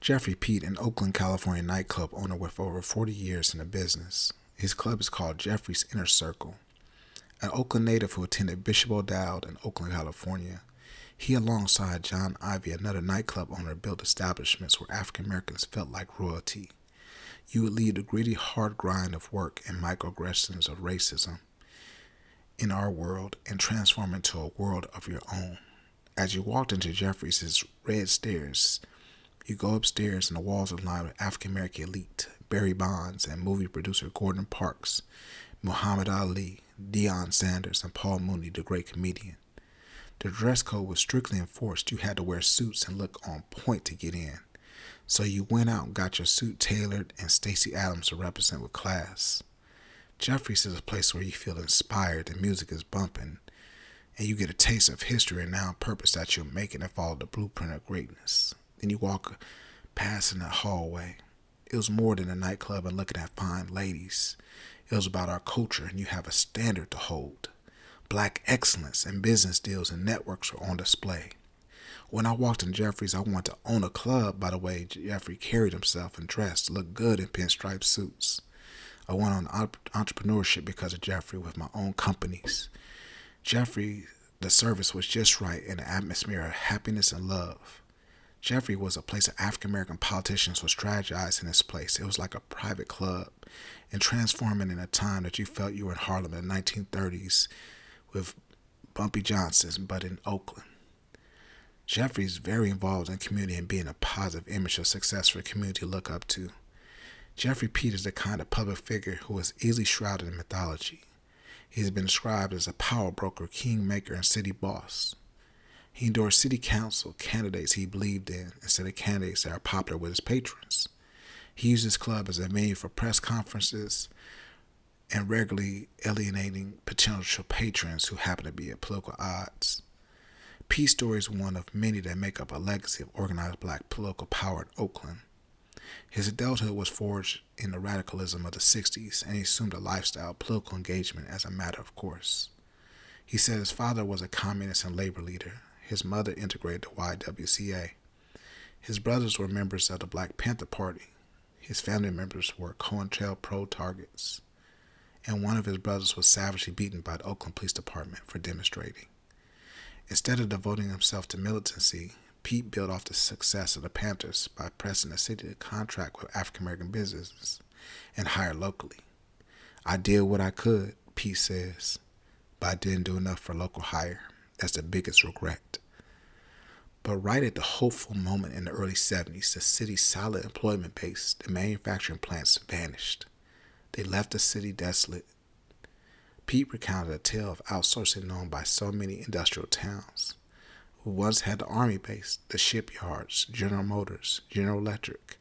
Geoffrey Pete, an Oakland, California nightclub owner with over 40 years in the business. His club is called Geoffrey's Inner Circle. An Oakland native who attended Bishop O'Dowd in Oakland, California, he, alongside John Ivy, another nightclub owner, built establishments where African Americans felt like royalty. You would leave the gritty, hard grind of work and microaggressions of racism in our world and transform into a world of your own. As you walked into Geoffrey's red stairs, you go upstairs and the walls are lined with African American elite, Barry Bonds and movie producer Gordon Parks, Muhammad Ali, Deion Sanders, and Paul Mooney, the great comedian. The dress code was strictly enforced. You had to wear suits and look on point to get in. So you went out and got your suit tailored and Stacey Adams to represent with class. Geoffrey's is a place where you feel inspired, the music is bumping, and you get a taste of history and now purpose that you're making and follow the blueprint of greatness. Then you walk past in that hallway. It was more than a nightclub and looking at fine ladies. It was about our culture, and you have a standard to hold. Black excellence and business deals and networks were on display. When I walked in Geoffrey's, I wanted to own a club by the way Geoffrey carried himself and dressed, looked good in pinstripe suits. I went on entrepreneurship because of Geoffrey with my own companies. Geoffrey, the service was just right in an atmosphere of happiness and love. Geoffrey was a place that African American politicians were strategizing in this place. It was like a private club and transforming in a time that you felt you were in Harlem in the 1930s with Bumpy Johnson's, but in Oakland. Geoffrey's very involved in community and being a positive image of success for the community to look up to. Geoffrey Pete is the kind of public figure who is easily shrouded in mythology. He has been described as a power broker, kingmaker, and city boss. He endorsed city council candidates he believed in instead of candidates that are popular with his patrons. He used his club as a venue for press conferences and regularly alienating potential patrons who happen to be at political odds. Pete's story is one of many that make up a legacy of organized black political power in Oakland. His adulthood was forged in the radicalism of the 60s, and he assumed a lifestyle of political engagement as a matter of course. He said his father was a communist and labor leader. His mother integrated the YWCA. His brothers were members of the Black Panther Party. His family members were COINTELPRO targets. And one of his brothers was savagely beaten by the Oakland Police Department for demonstrating. Instead of devoting himself to militancy, Pete built off the success of the Panthers by pressing the city to contract with African-American businesses and hire locally. I did what I could, Pete says, but I didn't do enough for local hire. That's the biggest regret. But right at the hopeful moment in the early 70s, the city's solid employment base, the manufacturing plants, vanished. They left the city desolate. Pete recounted a tale of outsourcing known by so many industrial towns. We once had the Army base, the shipyards, General Motors, General Electric,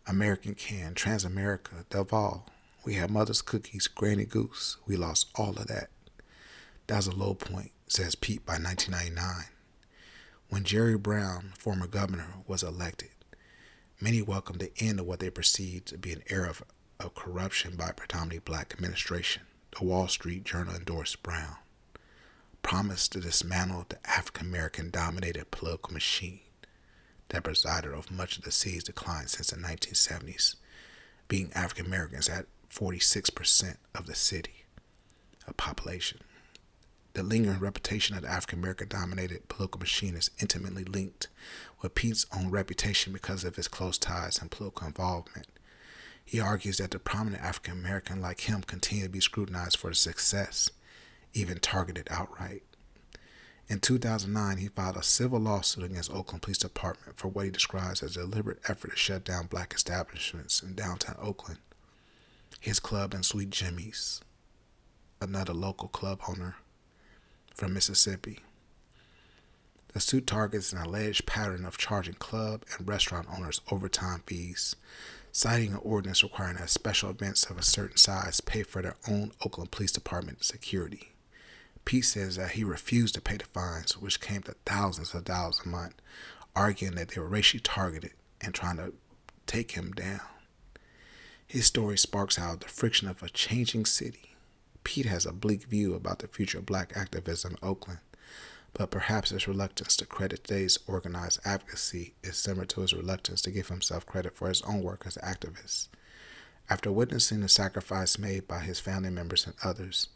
American Can, Transamerica, Delval. We had Mother's Cookies, Granny Goose. We lost all of that. That was a low point, says Pete, by 1999. When Jerry Brown, former governor, was elected, many welcomed the end of what they perceived to be an era of corruption by a predominantly black administration. The Wall Street Journal endorsed Brown, promised to dismantle the African-American dominated political machine that presided over much of the city's decline since the 1970s, being African Americans at 46% of the city, a population. The lingering reputation of the African-American dominated political machine is intimately linked with Pete's own reputation because of his close ties and political involvement. He argues that the prominent African-American like him continue to be scrutinized for his success, even targeted outright. In 2009, he filed a civil lawsuit against Oakland Police Department for what he describes as a deliberate effort to shut down black establishments in downtown Oakland. His club and Sweet Jimmy's, another local club owner from Mississippi. The suit targets an alleged pattern of charging club and restaurant owners overtime fees, citing an ordinance requiring that special events of a certain size pay for their own Oakland Police Department security. Pete says that he refused to pay the fines, which came to thousands of dollars a month, arguing that they were racially targeted and trying to take him down. His story sparks out the friction of a changing city. Pete has a bleak view about the future of black activism in Oakland, But perhaps his reluctance to credit today's organized advocacy is similar to his reluctance to give himself credit for his own work as an activist. After witnessing the sacrifice made by his family members and others,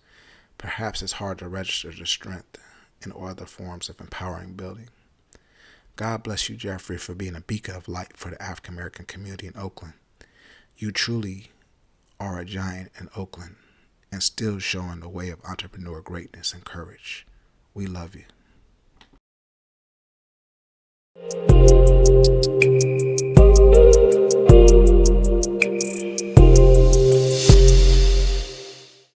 perhaps it's hard to register the strength and other forms of empowering building. God bless you, Geoffrey, for being a beacon of light for the African American community in Oakland. You truly are a giant in Oakland and still showing the way of entrepreneur greatness and courage. We love you.